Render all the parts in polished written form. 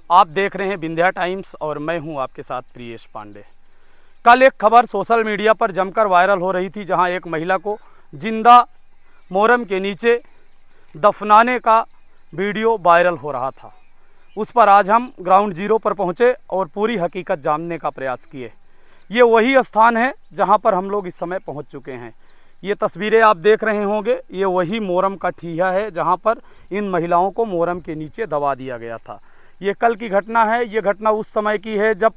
आप देख रहे हैं विंध्या टाइम्स और मैं हूं आपके साथ प्रियेश पांडे। कल एक खबर सोशल मीडिया पर जमकर वायरल हो रही थी, जहां एक महिला को जिंदा मोहर्रम के नीचे दफनाने का वीडियो वायरल हो रहा था। उस पर आज हम ग्राउंड जीरो पर पहुंचे और पूरी हकीकत जानने का प्रयास किए। ये वही स्थान है जहां पर हम लोग इस समय पहुंच चुके हैं। ये तस्वीरें आप देख रहे होंगे, ये वही मोहर्रम का ठिया है जहां पर इन महिलाओं को मोहर्रम के नीचे दबा दिया गया था। ये कल की घटना है। ये घटना उस समय की है जब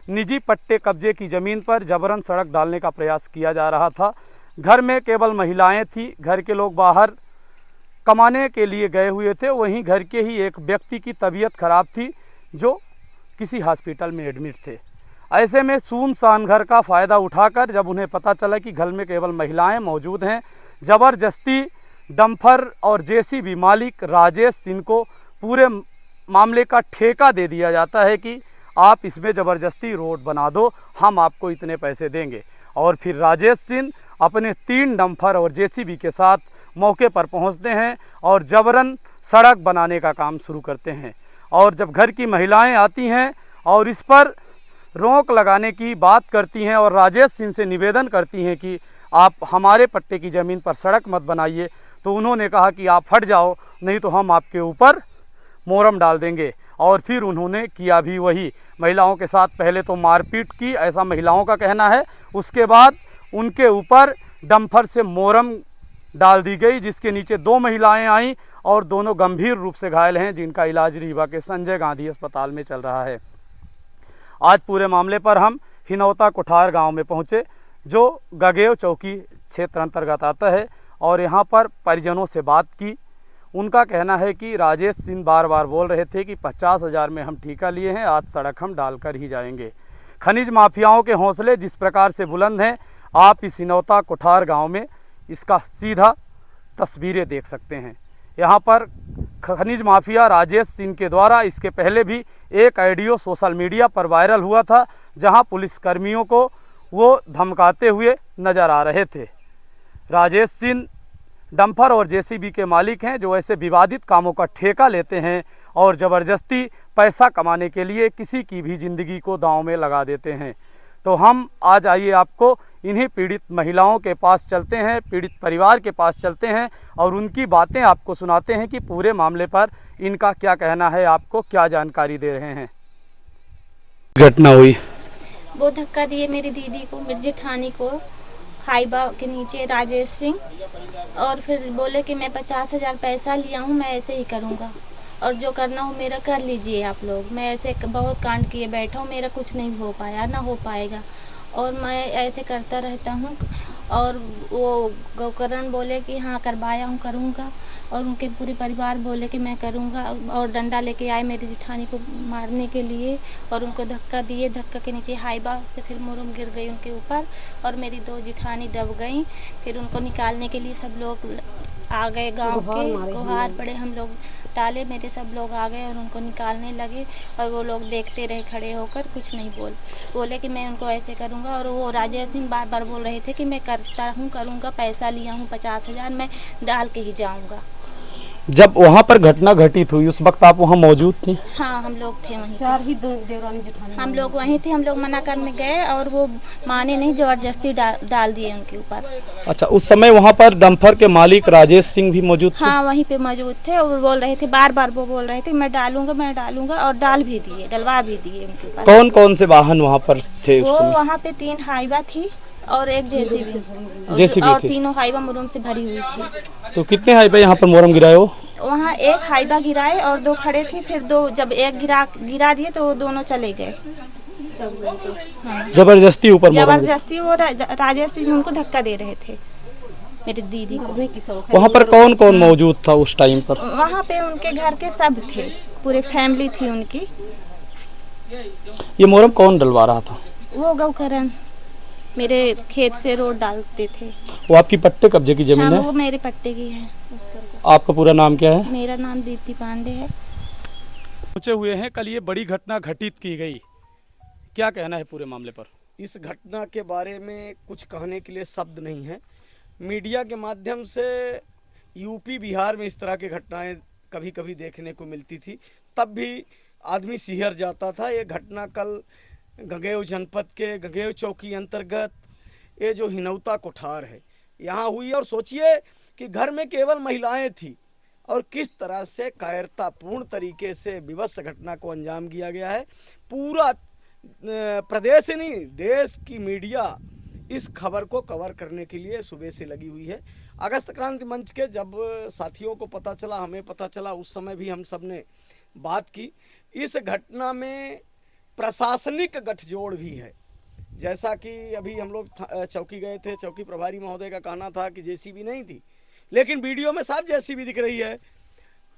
निजी पट्टे कब्जे की ज़मीन पर जबरन सड़क डालने का प्रयास किया जा रहा था। घर में केवल महिलाएं थी, घर के लोग बाहर कमाने के लिए गए हुए थे। वहीं घर के ही एक व्यक्ति की तबीयत खराब थी जो किसी हॉस्पिटल में एडमिट थे। ऐसे में सुनसान घर का फ़ायदा उठाकर जब उन्हें पता चला कि घर में केवल महिलाएं मौजूद हैं, ज़बरदस्ती डंपर और जेसीबी मालिक राजेश सिंह को पूरे मामले का ठेका दे दिया जाता है कि आप इसमें ज़बरदस्ती रोड बना दो, हम आपको इतने पैसे देंगे। और फिर राजेश सिंह अपने 3 डंपर और जेसीबी के साथ मौके पर पहुंचते हैं और जबरन सड़क बनाने का काम शुरू करते हैं। और जब घर की महिलाएं आती हैं और इस पर रोक लगाने की बात करती हैं और राजेश सिंह से निवेदन करती हैं कि आप हमारे पट्टे की ज़मीन पर सड़क मत बनाइए, तो उन्होंने कहा कि आप हट जाओ, नहीं तो हम आपके ऊपर मोहर्रम डाल देंगे। और फिर उन्होंने किया भी वही। महिलाओं के साथ पहले तो मारपीट की, ऐसा महिलाओं का कहना है। उसके बाद उनके ऊपर डंपर से मोहर्रम डाल दी गई, जिसके नीचे 2 महिलाएं आईं और दोनों गंभीर रूप से घायल हैं, जिनका इलाज रीवा के संजय गांधी अस्पताल में चल रहा है। आज पूरे मामले पर हम हिनौता कुठार गांव में पहुंचे, जो गगेव चौकी क्षेत्र अंतर्गत आता है, और यहां पर परिजनों से बात की। उनका कहना है कि राजेश सिंह बार बार बोल रहे थे कि 50,000 में हम ठेका लिए हैं, आज सड़क हम डालकर ही जाएंगे। खनिज माफियाओं के हौसले जिस प्रकार से बुलंद हैं, आप इस हिनौता कुठार गांव में इसका सीधा तस्वीरें देख सकते हैं। यहाँ पर खनिज माफिया राजेश सिंह के द्वारा इसके पहले भी एक ऑडियो सोशल मीडिया पर वायरल हुआ था, जहाँ पुलिसकर्मियों को वो धमकाते हुए नजर आ रहे थे। राजेश सिंह डंपर और जेसीबी के मालिक हैं, जो ऐसे विवादित कामों का ठेका लेते हैं और ज़बरदस्ती पैसा कमाने के लिए किसी की भी ज़िंदगी को दांव में लगा देते हैं। तो हम आज आइए आपको इन्हीं पीड़ित महिलाओं के पास चलते हैं, पीड़ित परिवार के पास चलते हैं और उनकी बातें आपको सुनाते हैं कि पूरे मामले पर इनका क्या कहना है, आपको क्या जानकारी दे रहे हैं। घटना हुई, वो धक्का दिए मेरी दीदी को, मेरी जेठानी को, हाइबा के नीचे राजेश सिंह, और फिर बोले कि मैं 50,000 पैसा लिया हूँ, मैं ऐसे ही करूँगा और जो करना हो मेरा कर लीजिए आप लोग। मैं ऐसे बहुत कांड किए बैठा हूँ, मेरा कुछ नहीं हो पाया, ना हो पाएगा, और मैं ऐसे करता रहता हूँ। और वो गौकरण बोले कि हाँ करवाया हूँ, करूँगा, और उनके पूरे परिवार बोले कि मैं करूँगा, और डंडा लेके आए मेरी जेठानी को मारने के लिए और उनको धक्का दिए। धक्का के नीचे हाइबा से फिर मोहर्रम गिर गई उनके ऊपर और मेरी 2 जेठानी दब गई। फिर उनको निकालने के लिए सब लोग आ गए, गांव के गुहार पड़े, हम लोग टाले, मेरे सब लोग आ गए और उनको निकालने लगे। और वो लोग देखते रहे खड़े होकर, कुछ नहीं बोले कि मैं उनको ऐसे करूँगा। और वो राजेश सिंह बार बार बोल रहे थे कि मैं करता हूँ, करूँगा, पैसा लिया हूँ 50,000, मैं डाल के ही जाऊँगा। जब वहाँ पर घटना घटित हुई उस वक्त आप वहाँ मौजूद थी? हाँ, हम लोग थे वहीं, 4 ही देवरानी जेठानी हम लोग वहीं थे। हम लोग मना करने गए और वो माने नहीं, जबरदस्ती डाल दिए उनके ऊपर। अच्छा, उस समय वहाँ पर डंपर के मालिक राजेश सिंह भी मौजूद थे? हाँ, वहीं पे मौजूद थे और बोल रहे थे, बार बार वो बोल रहे थे मैं डालूंगा, मैं डालूंगा, और डाल भी दिए, डलवा भी दिए उनके ऊपर। कौन कौन से वाहन वहाँ पर थे उस समय? वहाँ पे 3 हाइबा थी और एक जेसीबी और थी। तीनों हाइबा मोहर्रम से भरी हुई थी। तो कितने हाइबा यहाँ पर मोहर्रम गिराए हो? वहाँ एक हाइबा गिराए और 2 खड़े थे, फिर 2 जब एक गिरा दिए तो वो दोनों चले गए। हाँ। जबरदस्ती ऊपर जबरदस्ती वो राजेश सिंह उनको धक्का दे रहे थे मेरी दीदी को। वहाँ पर कौन कौन मौजूद था उस टाइम पर? वहाँ पे उनके घर के सब थे, पूरे फैमिली थी उनकी। ये मोहर्रम कौन डलवा रहा था? वो गौकरण मेरे खेत से रोड डालते थे। वो आपकी पट्टे कब्जे की जमीन है? वो मेरे पट्टे की है। आपका पूरा नाम क्या है? मेरा नाम दीप्ति पांडे है। पहुंचे हुए हैं, कल ये बड़ी घटना घटित की गई, क्या कहना है पूरे मामले पर? इस घटना के बारे में कुछ कहने के लिए शब्द नहीं है। मीडिया के माध्यम से यूपी बिहार में इस तरह की घटनाएं कभी कभी देखने को मिलती थी, तब भी आदमी सिहर जाता था। ये घटना कल गंगेव जनपद के गंगेव चौकी अंतर्गत ये जो हिनौता कोठार है यहाँ हुई। और सोचिए कि घर में केवल महिलाएं थी और किस तरह से कायरतापूर्ण तरीके से विवश घटना को अंजाम दिया गया है। पूरा प्रदेश ही नहीं, देश की मीडिया इस खबर को कवर करने के लिए सुबह से लगी हुई है। अगस्त क्रांति मंच के जब साथियों को पता चला, हमें पता चला, उस समय भी हम सब ने बात की। इस घटना में प्रशासनिक गठजोड़ भी है। जैसा कि अभी हम लोग चौकी गए थे, चौकी प्रभारी महोदय का कहना था कि जेसीबी नहीं थी, लेकिन वीडियो में साफ जेसीबी दिख रही है।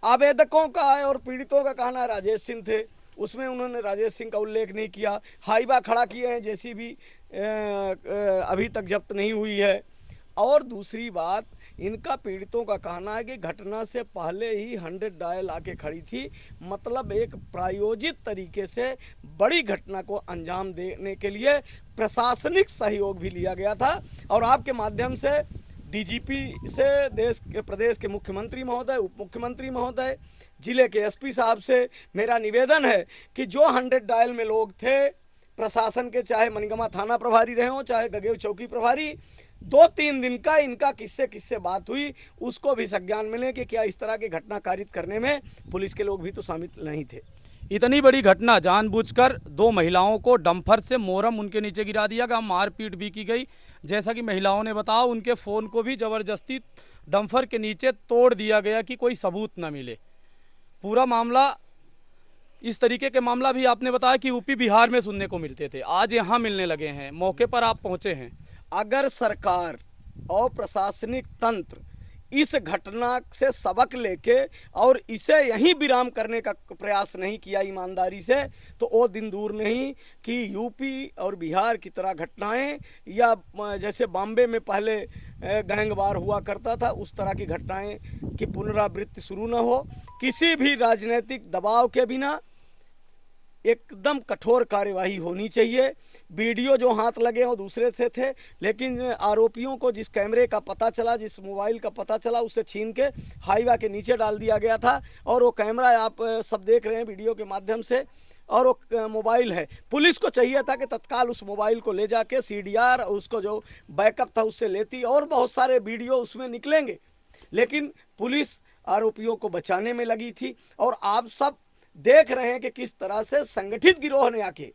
आवेदकों का और पीड़ितों का कहना राजेश सिंह थे, उसमें उन्होंने राजेश सिंह का उल्लेख नहीं किया। हाईवा खड़ा किए हैं, जेसीबी अभी तक जब्त नहीं हुई है। और दूसरी बात, इनका पीड़ितों का कहना है कि घटना से पहले ही 100 डायल आके खड़ी थी। मतलब एक प्रायोजित तरीके से बड़ी घटना को अंजाम देने के लिए प्रशासनिक सहयोग भी लिया गया था। और आपके माध्यम से डीजीपी से प्रदेश के मुख्यमंत्री महोदय, उप मुख्यमंत्री महोदय, जिले के एसपी साहब से मेरा निवेदन है कि जो 100 डायल में लोग थे प्रशासन के, चाहे मनिगमा थाना प्रभारी रहे हों, चाहे गगेव चौकी प्रभारी, 2-3 दिन का इनका किससे बात हुई उसको भी संज्ञान मिले कि क्या इस तरह की घटना कारित करने में पुलिस के लोग भी तो शामिल नहीं थे। इतनी बड़ी घटना, जानबूझकर 2 महिलाओं को डंपर से मोरम उनके नीचे गिरा दिया गया, मारपीट भी की गई। जैसा कि महिलाओं ने बताया, उनके फ़ोन को भी ज़बरदस्ती डंपर के नीचे तोड़ दिया गया कि कोई सबूत न मिले। पूरा मामला, इस तरीके के मामला भी आपने बताया कि यूपी बिहार में सुनने को मिलते थे, आज यहाँ मिलने लगे हैं। मौके पर आप पहुँचे हैं। अगर सरकार और प्रशासनिक तंत्र इस घटना से सबक लेके और इसे यहीं विराम करने का प्रयास नहीं किया ईमानदारी से, तो वो दिन दूर नहीं कि यूपी और बिहार की तरह घटनाएं, या जैसे बॉम्बे में पहले गैंगवार हुआ करता था, उस तरह की घटनाएं की पुनरावृत्ति शुरू न हो। किसी भी राजनीतिक दबाव के बिना एकदम कठोर कार्यवाही होनी चाहिए। वीडियो जो हाथ लगे वो दूसरे से थे, लेकिन आरोपियों को जिस कैमरे का पता चला, जिस मोबाइल का पता चला, उससे छीन के हाईवा के नीचे डाल दिया गया था। और वो कैमरा आप सब देख रहे हैं वीडियो के माध्यम से, और वो मोबाइल है। पुलिस को चाहिए था कि तत्काल उस मोबाइल को ले जाके CDR, उसको जो बैकअप था उससे लेती, और बहुत सारे वीडियो उसमें निकलेंगे, लेकिन पुलिस आरोपियों को बचाने में लगी थी। और आप सब देख रहे हैं कि किस तरह से संगठित गिरोह ने आके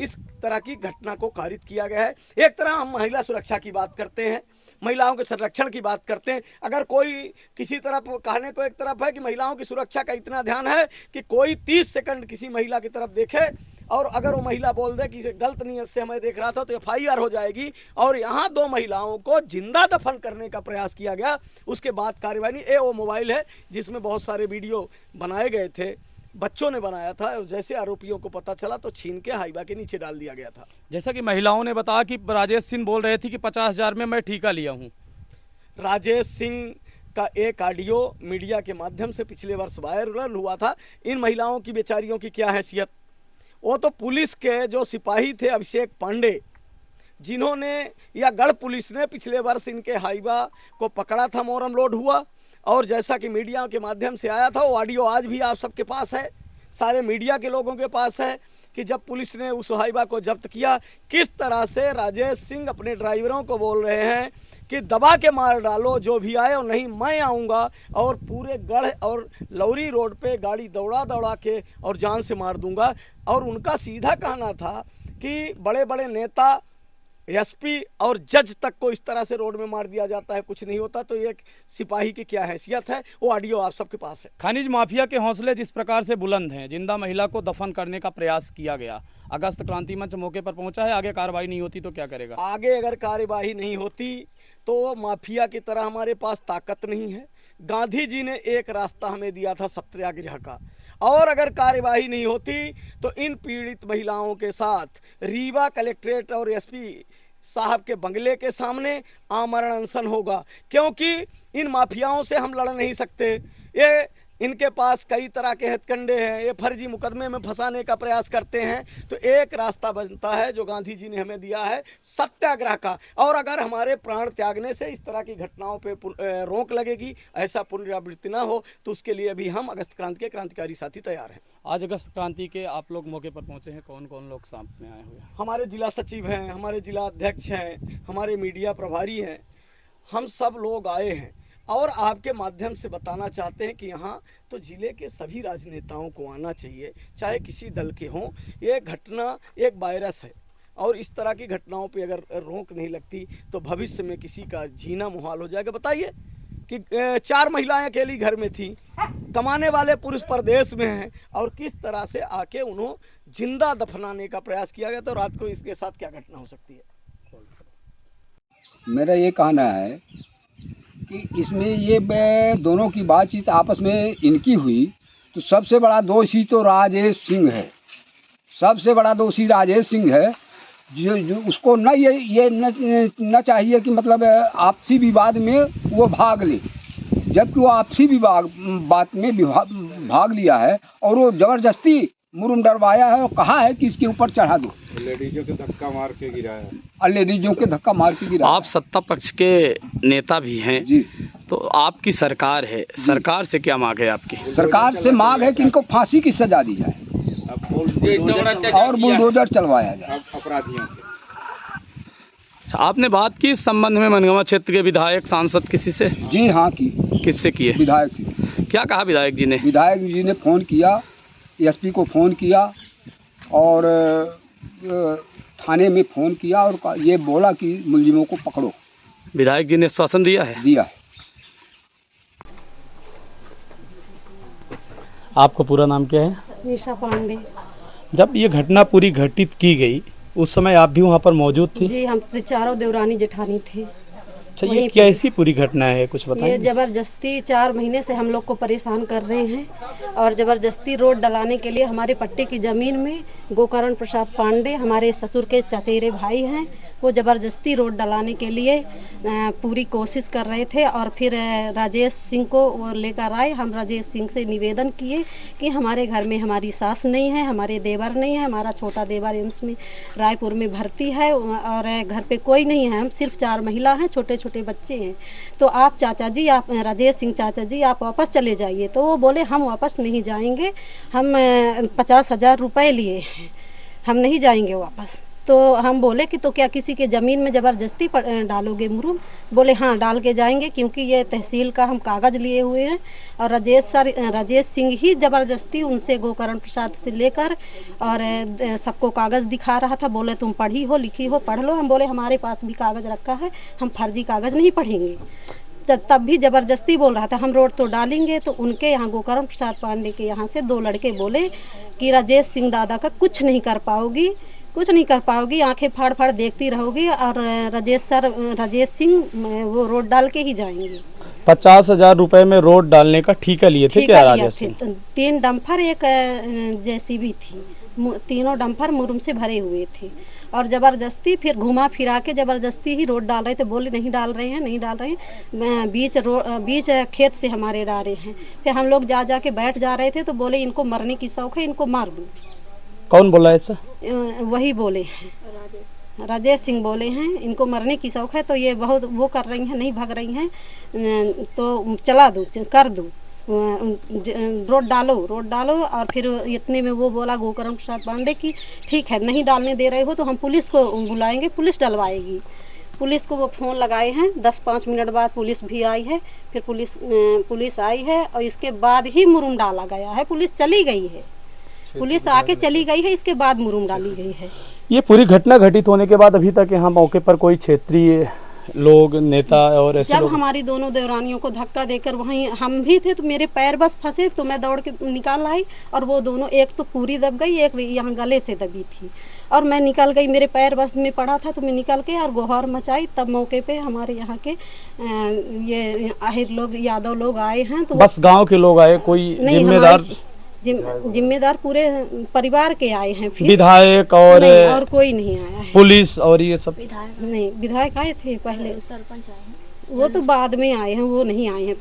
इस तरह की घटना को कारित किया गया है। एक तरह हम महिला सुरक्षा की बात करते हैं, महिलाओं के संरक्षण की बात करते हैं। अगर कोई किसी तरफ कहने को एक तरफ है कि महिलाओं की सुरक्षा का इतना ध्यान है कि कोई 30 सेकंड किसी महिला की तरफ देखे और अगर वो महिला बोल दे कि गलत नीयत से हमें देख रहा था, तो FIR हो जाएगी। और यहाँ 2 महिलाओं को जिंदा दफन करने का प्रयास किया गया, उसके बाद कार्रवाई नहीं। वो मोबाइल है जिसमें बहुत सारे वीडियो बनाए गए थे, बच्चों ने बनाया था, और जैसे आरोपियों को पता चला तो छीन के हाईवा के नीचे डाल दिया गया था। जैसा कि महिलाओं ने बताया कि राजेश सिंह बोल रहे थे कि 50,000 में मैं ठेका लिया हूँ। राजेश सिंह का एक ऑडियो मीडिया के माध्यम से पिछले वर्ष वायरल हुआ था। इन महिलाओं की बेचारियों की क्या हैसियत, वो तो पुलिस के जो सिपाही थे अभिषेक पांडे, जिन्होंने, या गढ़ पुलिस ने पिछले वर्ष इनके हाईवा को पकड़ा था, मोरम लोड हुआ। और जैसा कि मीडिया के माध्यम से आया था, वो ऑडियो आज भी आप सबके पास है, सारे मीडिया के लोगों के पास है, कि जब पुलिस ने उस हाईवा को जब्त किया, किस तरह से राजेश सिंह अपने ड्राइवरों को बोल रहे हैं कि दबा के मार डालो जो भी आए, और नहीं मैं आऊँगा और पूरे गढ़ और लौरी रोड पे गाड़ी दौड़ा के और जान से मार दूंगा। और उनका सीधा कहना था कि बड़े बड़े नेता, SP और जज तक को इस तरह से रोड में मार दिया जाता है, कुछ नहीं होता, तो एक सिपाही की क्या हैसियत है। वो ऑडियो आप सबके पास है। खनिज माफिया के हौसले जिस प्रकार से बुलंद हैं, जिंदा महिला को दफन करने का प्रयास किया गया। अगस्त क्रांति मंच मौके पर पहुंचा है, आगे कार्रवाई नहीं होती तो क्या करेगा? आगे अगर कार्यवाही नहीं होती तो माफिया की तरह हमारे पास ताकत नहीं है। गांधी जी ने एक रास्ता हमें दिया था सत्याग्रह का, और अगर कार्यवाही नहीं होती तो इन पीड़ित महिलाओं के साथ रीवा कलेक्ट्रेट और SP साहब के बंगले के सामने आमरण अनशन होगा, क्योंकि इन माफियाओं से हम लड़ नहीं सकते। ये इनके पास कई तरह के हथकंडे हैं, ये फर्जी मुकदमे में फंसाने का प्रयास करते हैं। तो एक रास्ता बनता है जो गांधी जी ने हमें दिया है, सत्याग्रह का। और अगर हमारे प्राण त्यागने से इस तरह की घटनाओं पे रोक लगेगी, ऐसा पुनरावृत्ति ना हो, तो उसके लिए भी हम अगस्त क्रांति के क्रांतिकारी साथी तैयार हैं। आज अगस्त क्रांति के आप लोग मौके पर पहुंचे हैं, कौन कौन लोग सामने आए हुए हैं? हमारे जिला सचिव हैं, हमारे जिला अध्यक्ष हैं, हमारे मीडिया प्रभारी हैं, हम सब लोग आए हैं और आपके माध्यम से बताना चाहते हैं कि यहाँ तो जिले के सभी राजनेताओं को आना चाहिए, चाहे किसी दल के हों। ये घटना एक वायरस है और इस तरह की घटनाओं पे अगर रोक नहीं लगती तो भविष्य में किसी का जीना मुहाल हो जाएगा। बताइए कि 4 महिलाएं अकेली घर में थी, कमाने वाले पुरुष परदेश में हैं, और किस तरह से आके उन्होंने जिंदा दफनाने का प्रयास किया गया। तो रात को इसके साथ क्या घटना हो सकती है? मेरा ये कहना है कि इसमें ये दोनों की बातचीत आपस में इनकी हुई, तो सबसे बड़ा दोषी तो राजेश सिंह है। सबसे बड़ा दोषी राजेश सिंह है, जो उसको न ये न चाहिए कि मतलब आपसी विवाद में वो भाग ले, जबकि वो आपसी बात में भाग लिया है और वो ज़बरदस्ती मुरुम डरवाया है और कहा है कि इसके ऊपर चढ़ा दो। लेडीजों के धक्का मार के गिराया, और लेडीजों के धक्का मार के गिराया। आप सत्ता पक्ष के नेता भी हैं जी, तो आपकी सरकार है, सरकार से क्या मांग है आपकी? सरकार से मांग है कि इनको फांसी की सजा दी जाए और बुलडोजर चलवाया जाए अपराधियों के। अच्छा, आपने बात की इस संबंध में मनगवा क्षेत्र के विधायक सांसद किसी से? जी हाँ, की किससे की है? विधायक से। क्या कहा विधायक जी ने? विधायक जी ने फ़ोन किया, एसपी को फ़ोन किया और थाने में फ़ोन किया और ये बोला कि मुलजिमों को पकड़ो। विधायक जी ने आश्वासन दिया है? दिया है। आपका पूरा नाम क्या है? निशा पांडे। जब ये घटना पूरी घटित की गई उस समय आप भी वहाँ पर मौजूद थी? जी, हम तो चारों देवरानी जेठानी थे। अच्छा, ये कैसी पूरी घटना है, कुछ ये बताइए? जबरदस्ती 4 महीने से हम लोग को परेशान कर रहे हैं और जबरदस्ती रोड डलाने के लिए हमारे पट्टे की ज़मीन में गोकर्ण प्रसाद पांडे हमारे ससुर के चचेरे भाई हैं, वो ज़बरदस्ती रोड डलाने के लिए पूरी कोशिश कर रहे थे। और फिर राजेश सिंह को वो लेकर आए। हम राजेश सिंह से निवेदन किए कि हमारे घर में हमारी सास नहीं है, हमारे देवर नहीं है, हमारा छोटा देवर एम्स में रायपुर में भर्ती है और घर पे कोई नहीं है, हम सिर्फ 4 महिला हैं, छोटे छोटे बच्चे हैं। तो आप चाचा जी, आप राजेश सिंह चाचा जी, आप वापस चले जाइए। तो वो बोले हम वापस नहीं जाएंगे, हम 50,000 रुपये लिए हैं, हम नहीं जाएंगे वापस। तो हम बोले कि तो क्या किसी के ज़मीन में ज़बरदस्ती डालोगे मुरुम? बोले हाँ, डाल के जाएंगे, क्योंकि ये तहसील का हम कागज़ लिए हुए हैं। और राजेश सिंह ही ज़बरदस्ती उनसे गोकर्ण प्रसाद से लेकर और सबको कागज़ दिखा रहा था। बोले तुम पढ़ी हो, लिखी हो, पढ़ लो। हम बोले हमारे पास भी कागज़ रखा है, हम फर्जी कागज़ नहीं पढ़ेंगे। तब भी ज़बरदस्ती बोल रहा था हम रोड तो डालेंगे। तो उनके यहाँ गोकर्ण प्रसाद पांडे के यहाँ से 2 लड़के बोले कि राजेश सिंह दादा का कुछ नहीं कर पाओगी, कुछ नहीं कर पाओगी, आंखें फाड़ फाड़ देखती रहोगी और राजेश सिंह वो रोड डाल के ही जाएंगे। 50,000 रुपए में रोड डालने का ठेका लिए थे क्या राजेश सिंह? 3 डंपर, एक जेसीबी थी, तीनों डंपर मुरुम से भरे हुए थे और ज़बरदस्ती फिर घुमा फिरा के ज़बरदस्ती ही रोड डाल रहे थे। बोले नहीं डाल रहे हैं, नहीं डाल रहे हैं, बीच खेत से हमारे डाले हैं। फिर हम लोग जा के बैठ जा रहे थे तो बोले इनको मरने की शौक है, इनको मार दूँ। कौन बोला ऐसा? वही बोले हैं, राजेश सिंह बोले हैं इनको मरने की शौक है। तो ये बहुत वो कर रही हैं, नहीं भाग रही हैं, तो चला दूँ, कर दूँ, रोड डालो। और फिर इतने में वो बोला गोकर्ण प्रसाद पांडे की ठीक है, नहीं डालने दे रहे हो तो हम पुलिस को बुलाएंगे, पुलिस डलवाएगी। पुलिस को वो फ़ोन लगाए हैं, 10-5 मिनट बाद पुलिस भी आई है। फिर पुलिस आई है और इसके बाद ही मुरुम डाला गया है। पुलिस चली गई है, पुलिस आके चली गई है, इसके बाद मुरुम डाली गई है। ये पूरी घटना घटित होने के बाद अभी तक यहाँ मौके पर कोई क्षेत्रीय लोग, नेता और ऐसे जब लोग? हमारी दोनों देवरानियों को धक्का देकर वहीं हम भी थे तो मेरे पैर बस फंसे तो मैं दौड़ के निकाल आई और वो दोनों, एक तो पूरी दब गई, एक यहाँ गले से दबी थी और मैं निकल गई, मेरे पैर बस में पड़ा था तो मैं निकल के और गुहार मचाई। तब मौके पे हमारे यहाँ के ये आहिर लोग, यादव लोग आए हैं। तो बस गाँव के लोग आए? कोई जिम्मेदार पूरे परिवार के आए हैं? फिर विधायक और कोई नहीं आया है। पुलिस और ये सब? नहीं, विधायक आए थे पहले, सरपंच आए हैं, वो तो बाद में आए हैं, वो नहीं आए हैं पहले।